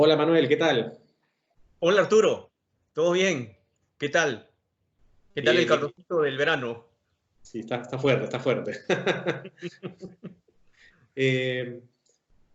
Hola Manuel, ¿qué tal? Hola Arturo, ¿todo bien? ¿Qué tal? ¿Qué tal el Bien, bien. calorcito del verano? Sí, está fuerte, está fuerte. Eh,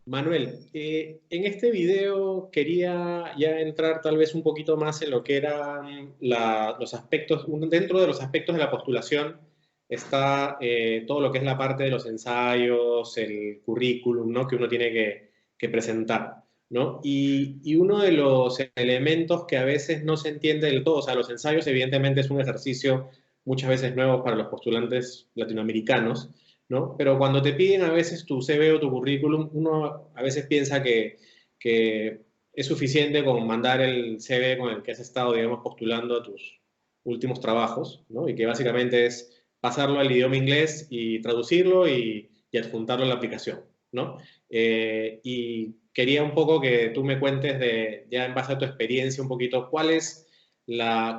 Manuel, en este video quería ya entrar tal vez un poquito más en lo que eran los aspectos, dentro de los aspectos de la postulación está todo lo que es la parte de los ensayos, el currículum, ¿no? Que uno tiene que presentar, ¿no? Y uno de los elementos que a veces no se entiende del todo, o sea, los ensayos evidentemente es un ejercicio muchas veces nuevo para los postulantes latinoamericanos, ¿no? Pero cuando te piden a veces tu CV o tu currículum, uno a veces piensa que es suficiente con mandar el CV con el que has estado, digamos, postulando a tus últimos trabajos, ¿no? Y que básicamente es pasarlo al idioma inglés y traducirlo y adjuntarlo a la aplicación, ¿no? Y quería un poco que tú me cuentes de, ya en base a tu experiencia, un poquito, cuál es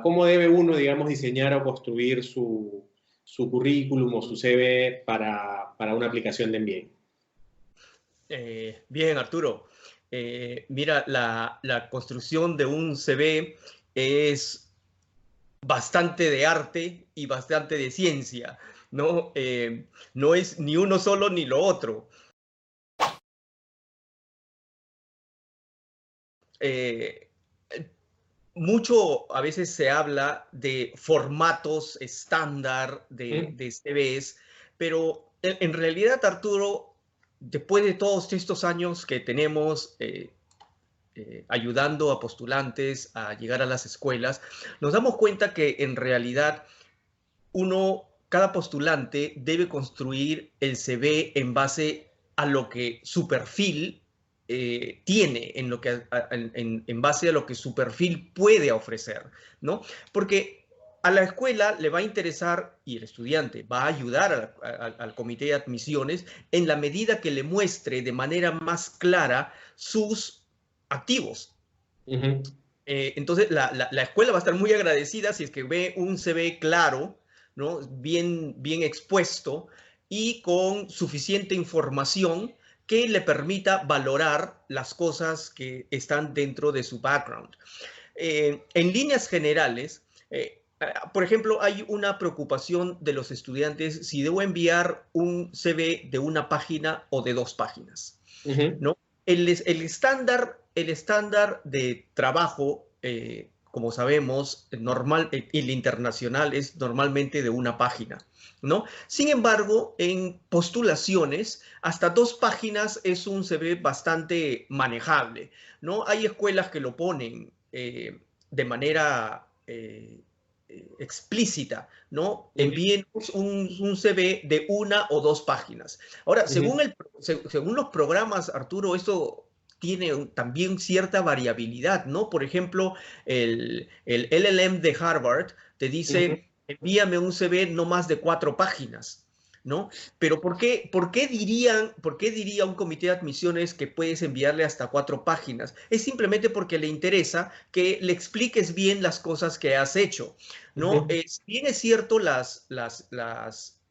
cómo debe uno, digamos, diseñar o construir su currículum o su CV para una aplicación de MBA. Bien, Arturo. Mira, la construcción de un CV es bastante de arte y bastante de ciencia, ¿no? No es ni uno solo ni lo otro. Eh, Mucho a veces se habla de formatos estándar ¿Mm? de CVs, pero en realidad, Arturo, después de todos estos años que tenemos ayudando a postulantes a llegar a las escuelas, nos damos cuenta que en realidad cada postulante debe construir el CV en base a lo que su perfil tiene, en base a lo que su perfil puede ofrecer, ¿no? Porque a la escuela le va a interesar y el estudiante va a ayudar al comité de admisiones en la medida que le muestre de manera más clara sus activos. Ujú. Entonces, la escuela va a estar muy agradecida si es que ve un CV claro, ¿no? Bien expuesto y con suficiente información que le permita valorar las cosas que están dentro de su background. En líneas generales, por ejemplo, hay una preocupación de los estudiantes si debo enviar un CV de una página o de dos páginas, Ujú. ¿no? El estándar de trabajo, como sabemos, el internacional es normalmente de una página, ¿no? Sin embargo, en postulaciones, hasta dos páginas es un CV bastante manejable, ¿no? Hay escuelas que lo ponen de manera explícita, ¿no? Ujú. Envíenos un CV de una o dos páginas. Ahora, Ujú. según los programas, Arturo, esto tiene también cierta variabilidad, ¿no? Por ejemplo, el LLM de Harvard te Ujú. dice, envíame un CV no más de cuatro páginas, ¿no? Pero por qué diría un comité de admisiones que puedes enviarle hasta cuatro páginas? Es simplemente porque le interesa que le expliques bien las cosas que has hecho, ¿no? Ujú. Si bien es cierto,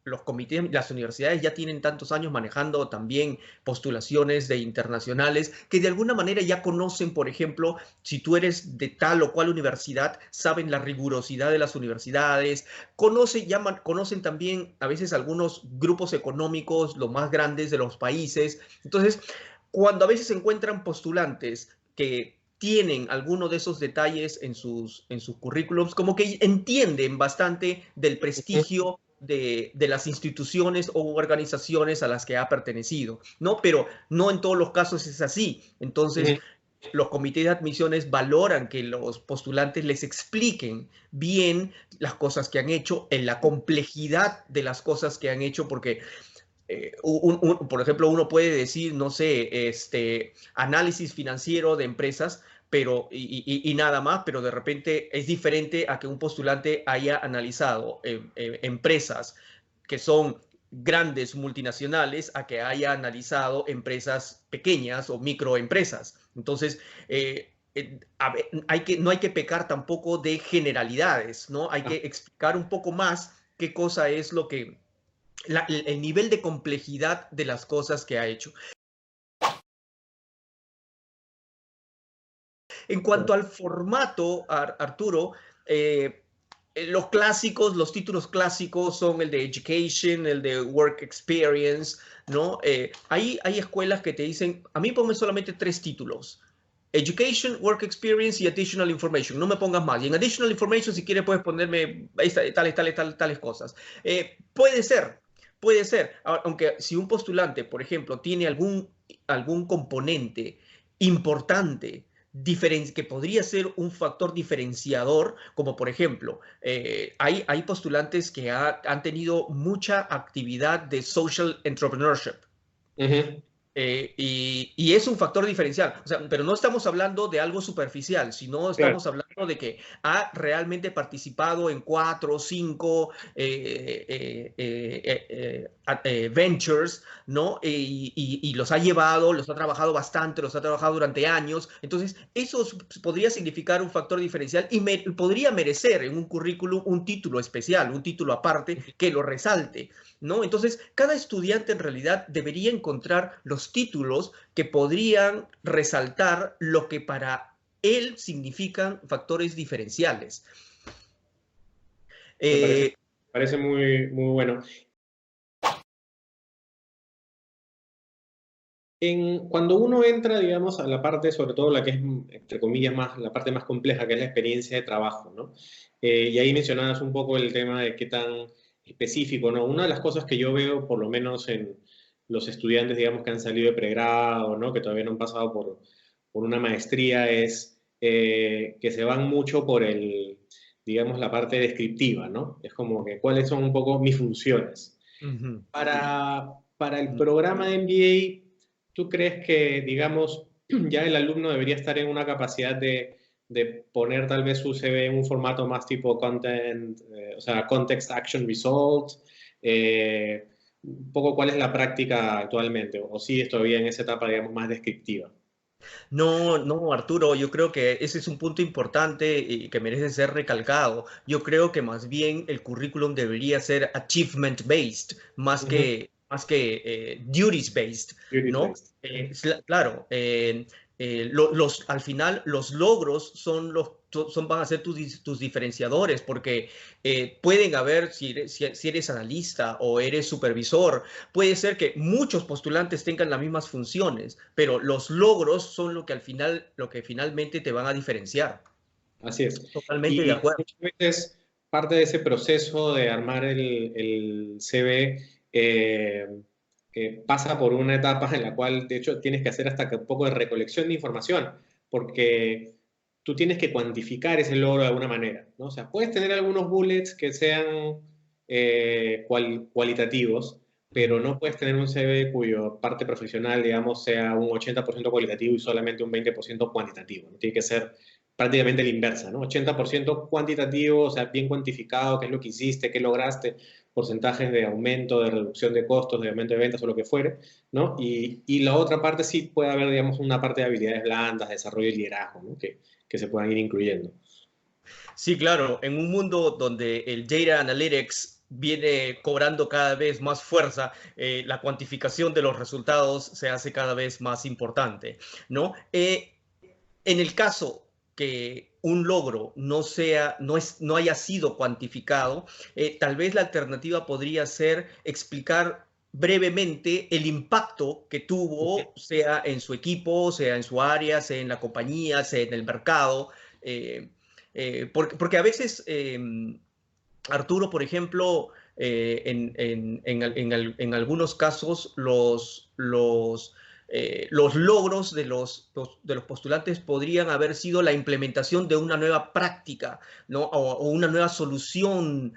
los comités, las universidades ya tienen tantos años manejando también postulaciones de internacionales que de alguna manera ya conocen, por ejemplo, si tú eres de tal o cual universidad, saben la rigurosidad de las universidades, conocen también a veces algunos grupos económicos, los más grandes de los países. Entonces, cuando a veces se encuentran postulantes que tienen alguno de esos detalles en sus currículums, como que entienden bastante del Ujú. prestigio de las instituciones o organizaciones a las que ha pertenecido, ¿no? Pero no en todos los casos es así. Entonces, Ujú. los comités de admisiones valoran que los postulantes les expliquen bien las cosas que han hecho, en la complejidad de las cosas que han hecho, porque por ejemplo, uno puede decir, no sé, análisis financiero de empresas, pero y nada más, pero de repente es diferente a que un postulante haya analizado empresas que son grandes multinacionales a que haya analizado empresas pequeñas o microempresas. Entonces, no hay que pecar tampoco de generalidades, ¿no? Hay que Ah, explicar un poco más qué cosa es lo que el nivel de complejidad de las cosas que ha hecho. En cuanto al formato, Arturo, los clásicos, los títulos clásicos son el de Education, el de Work Experience, ¿no? Hay escuelas que te dicen, a mí ponme solamente 3 títulos. Education, Work Experience y Additional Information. No me pongas más. Y en Additional Information, si quieres, puedes ponerme tales cosas. Puede ser, puede ser. Aunque si un postulante, por ejemplo, tiene algún componente importante que podría ser un factor diferenciador, como por ejemplo, hay postulantes que han tenido mucha actividad de social entrepreneurship. Ujú. Y es un factor diferencial, o sea, pero no estamos hablando de algo superficial, sino Claro. estamos hablando de que ha realmente participado en 4 o 5 ventures, ¿no? Y los ha llevado, los ha trabajado bastante, los ha trabajado durante años. Entonces, eso podría significar un factor diferencial y podría merecer en un currículum un título especial, un título aparte que lo resalte, ¿no? Entonces, cada estudiante en realidad debería encontrar los títulos que podrían resaltar lo que para él significan factores diferenciales. Me parece muy, muy bueno. Cuando uno entra, digamos, a la parte, sobre todo la que es, entre comillas, la parte más compleja, que es la experiencia de trabajo, ¿no? Y ahí mencionabas un poco el tema de qué tan específico, ¿no? Una de las cosas que yo veo, por lo menos en los estudiantes, digamos, que han salido de pregrado, ¿no? Que todavía no han pasado por una maestría, es que se van mucho por digamos, la parte descriptiva, ¿no? Es como que cuáles son un poco mis funciones. Ujú. Para el programa de MBA, ¿tú crees que, digamos, ya el alumno debería estar en una capacidad de poner tal vez su CV en un formato más tipo content, o sea, context action result? Un poco cuál es la práctica actualmente, o si es todavía en esa etapa, digamos, más descriptiva. No, no, Arturo, yo creo que ese es un punto importante y que merece ser recalcado. Yo creo que más bien el currículum debería ser achievement based, Ujú. más que duties based, Duties ¿no? based. Claro, al final los logros van a ser tus diferenciadores, porque pueden haber, si eres analista o eres supervisor, puede ser que muchos postulantes tengan las mismas funciones, pero los logros son lo que finalmente te van a diferenciar. Así es. Totalmente de Y acuerdo. muchas veces parte de ese proceso de armar el CV pasa por una etapa en la cual, de hecho, tienes que hacer hasta que un poco de recolección de información, porque tú tienes que cuantificar ese logro de alguna manera, ¿no? O sea, puedes tener algunos bullets que sean cualitativos, pero Ujú. no puedes tener un CV cuyo parte profesional, digamos, sea un 80% cualitativo y solamente un 20% cuantitativo, ¿no? Tiene que ser prácticamente la inversa, ¿no? 80% cuantitativo, o sea, bien cuantificado, qué es lo que hiciste, qué lograste, porcentajes de aumento, de reducción de costos, de aumento de ventas o lo que fuere, ¿no? Y la otra parte sí puede haber, digamos, una parte de habilidades blandas, desarrollo y liderazgo, ¿no? Que se puedan ir incluyendo. Sí, claro, en un mundo donde el data analytics viene cobrando cada vez más fuerza, la cuantificación de los resultados se hace cada vez más importante, ¿no? En el caso que un logro no haya sido cuantificado, tal vez la alternativa podría ser explicar brevemente el impacto que tuvo, sea en su equipo, sea en su área, sea en la compañía, sea en el mercado. eh, porque a veces, Arturo, por ejemplo, en algunos casos, los logros de los postulantes podrían haber sido la implementación de una nueva práctica, ¿no? O una nueva solución,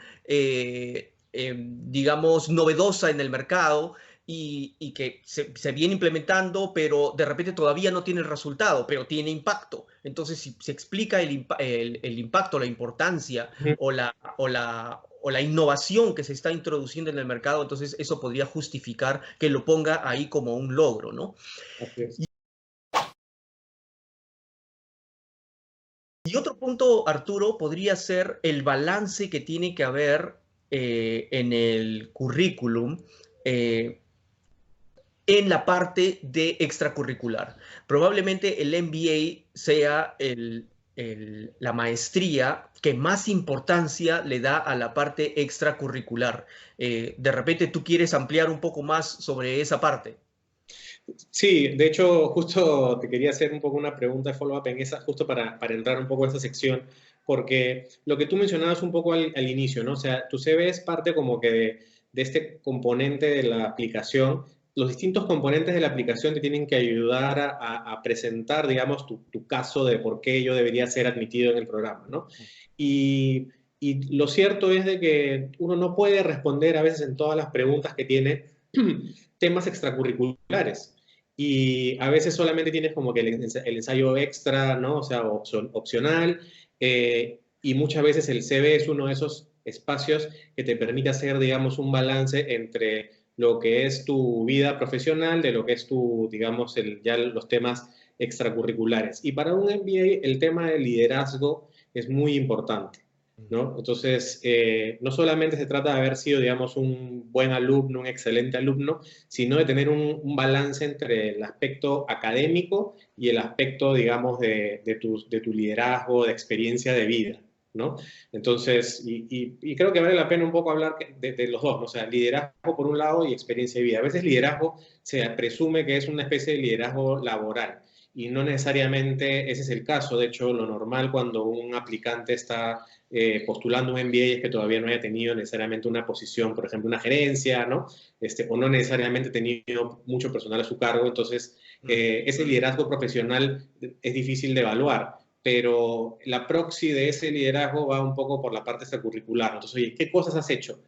digamos, novedosa en el mercado y que se viene implementando, pero de repente todavía no tiene el resultado, pero tiene impacto. Entonces, si se explica el impacto, la importancia Ujú. o la innovación que se está introduciendo en el mercado, entonces eso podría justificar que lo ponga ahí como un logro, ¿no? Así es. Y otro punto, Arturo, podría ser el balance que tiene que haber en el currículum eh, en la parte de extracurricular. Probablemente el MBA sea la maestría que más importancia le da a la parte extracurricular. De repente tú quieres ampliar un poco más sobre esa parte. Sí, de hecho, justo te quería hacer un poco una pregunta de follow-up en esa, justo para entrar un poco en esa sección, porque lo que tú mencionabas un poco al inicio, ¿no? O sea, tu CV es parte como que de este componente de la aplicación. Los distintos componentes de la aplicación te tienen que ayudar a presentar, digamos, tu caso de por qué yo debería ser admitido en el programa, ¿no? Y, y lo cierto es de que uno no puede responder a veces en todas las preguntas que tiene temas extracurriculares. Y a veces solamente tienes como que el ensayo extra, ¿no? O sea, opcional. Y muchas veces el CV es uno de esos espacios que te permite hacer, digamos, un balance entre lo que es tu vida profesional, de lo que es tu, digamos, ya los temas extracurriculares. Y para un MBA el tema del liderazgo es muy importante, ¿no? Entonces, no solamente se trata de haber sido, digamos, un buen alumno, un excelente alumno, sino de tener un balance entre el aspecto académico y el aspecto, digamos, de tu liderazgo, de experiencia de vida, ¿no? Entonces, y creo que vale la pena un poco hablar de los dos, ¿no? O sea, liderazgo por un lado y experiencia de vida. A veces liderazgo se presume que es una especie de liderazgo laboral y no necesariamente ese es el caso. De hecho, lo normal cuando un aplicante está postulando un MBA es que todavía no haya tenido necesariamente una posición, por ejemplo, una gerencia, ¿no? O no necesariamente tenido mucho personal a su cargo. Entonces, ese liderazgo profesional es difícil de evaluar, pero la proxy de ese liderazgo va un poco por la parte extracurricular. Entonces, oye, ¿qué cosas has hecho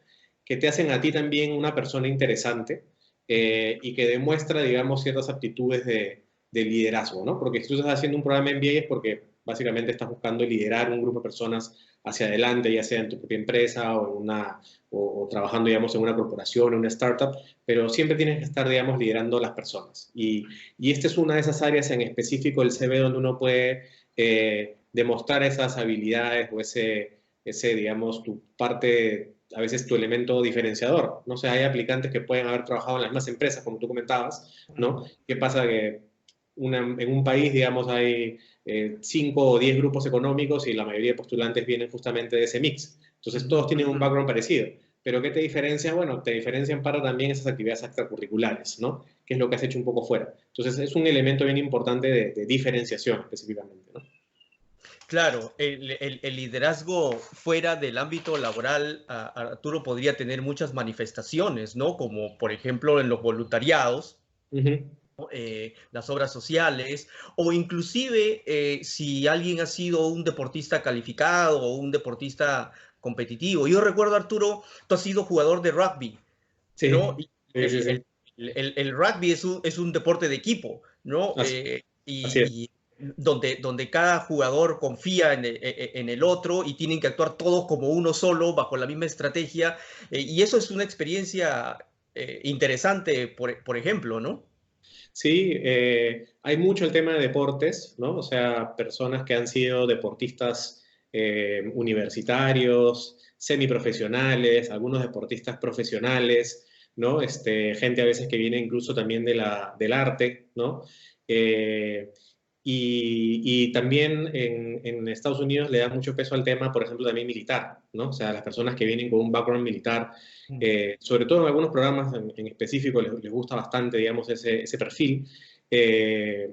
que te hacen a ti también una persona interesante y que demuestra, digamos, ciertas aptitudes de liderazgo, ¿no? Porque si tú estás haciendo un programa MBA es porque básicamente estás buscando liderar un grupo de personas hacia adelante, ya sea en tu propia empresa o trabajando, digamos, en una corporación, en una startup, pero siempre tienes que estar, digamos, liderando las personas. Y esta es una de esas áreas en específico del CV donde uno puede demostrar esas habilidades o ese, digamos, tu parte, a veces tu elemento diferenciador. No sé, hay aplicantes que pueden haber trabajado en las mismas empresas, como tú comentabas, ¿no? ¿Qué pasa? Que en un país, digamos, hay 5 o 10 grupos económicos y la mayoría de postulantes vienen justamente de ese mix. Entonces, todos tienen un background parecido. Pero ¿qué te diferencia? Bueno, te diferencian para también esas actividades extracurriculares, ¿no? Que es lo que has hecho un poco fuera. Entonces, es un elemento bien importante de diferenciación específicamente, ¿no? Claro, el liderazgo fuera del ámbito laboral, Arturo, podría tener muchas manifestaciones, ¿no? Como por ejemplo en los voluntariados, las obras sociales, o inclusive si alguien ha sido un deportista calificado o un deportista competitivo. Yo recuerdo, Arturo, tú has sido jugador de rugby, ¿no? Sí, sí, sí, sí. El rugby es un deporte de equipo, ¿no? Así es. Y donde cada jugador confía en el otro y tienen que actuar todos como uno solo, bajo la misma estrategia. Y eso es una experiencia interesante, por ejemplo, ¿no? Sí, hay mucho el tema de deportes, ¿no? O sea, personas que han sido deportistas universitarios, semiprofesionales, algunos deportistas profesionales, ¿no? Gente a veces que viene incluso también del arte, ¿no? Eh, y también en Estados Unidos le da mucho peso al tema, por ejemplo, también militar, ¿no? O sea, las personas que vienen con un background militar, sobre todo en algunos programas en específico les gusta bastante, digamos, ese perfil, eh,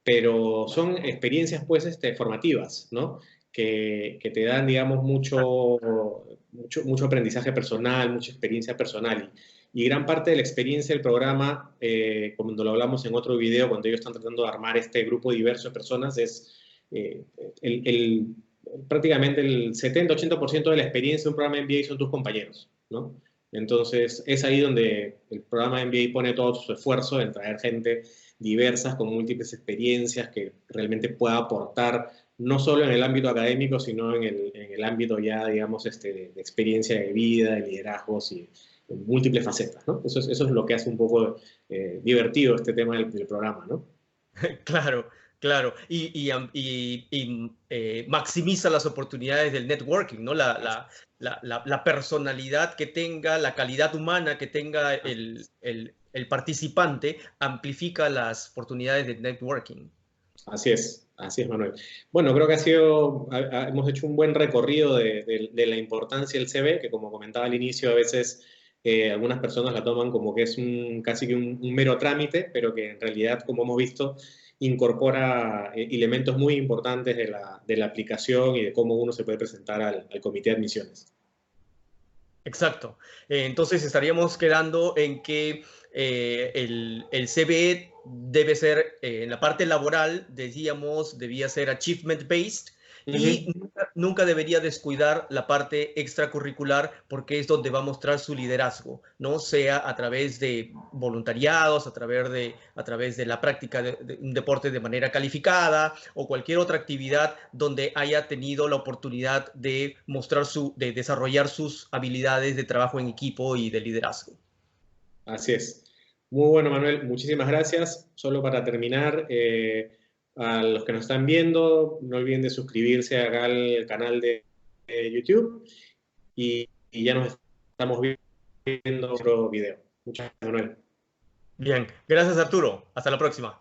pero son experiencias, pues, formativas, ¿no? Que te dan, digamos, mucho aprendizaje personal, mucha experiencia personal. Y gran parte de la experiencia del programa, cuando lo hablamos en otro video, cuando ellos están tratando de armar este grupo diverso de personas, es eh, el, el, prácticamente el 70-80% de la experiencia de un programa MBA son tus compañeros, ¿no? Entonces, es ahí donde el programa MBA pone todo su esfuerzo en traer gente diversas, con múltiples experiencias, que realmente pueda aportar no solo en el ámbito académico, sino en el ámbito ya, digamos, de experiencia de vida, de liderazgos y en múltiples facetas, ¿no? Eso es lo que hace un poco divertido este tema del programa, ¿no? Claro, claro. Maximiza las oportunidades del networking, ¿no? La personalidad que tenga, la calidad humana que tenga el participante amplifica las oportunidades de networking. Así es, Manuel. Bueno, creo que hemos hecho un buen recorrido de la importancia del CV, que como comentaba al inicio, a veces algunas personas la toman como que es casi que un mero trámite, pero que en realidad, como hemos visto, incorpora elementos muy importantes de la aplicación y de cómo uno se puede presentar al comité de admisiones. Exacto. Entonces estaríamos quedando en que el CBE debe ser, en la parte laboral, decíamos, debía ser achievement-based y nunca debería descuidar la parte extracurricular porque es donde va a mostrar su liderazgo, ¿no? Sea a través de voluntariados, a través de la práctica de un deporte de manera calificada o cualquier otra actividad donde haya tenido la oportunidad de de desarrollar sus habilidades de trabajo en equipo y de liderazgo. Así es. Muy bueno, Manuel. Muchísimas gracias. Solo para terminar, a los que nos están viendo, no olviden de suscribirse acá al canal de YouTube y ya nos estamos viendo otro video. Muchas gracias, Manuel. Bien, gracias Arturo. Hasta la próxima.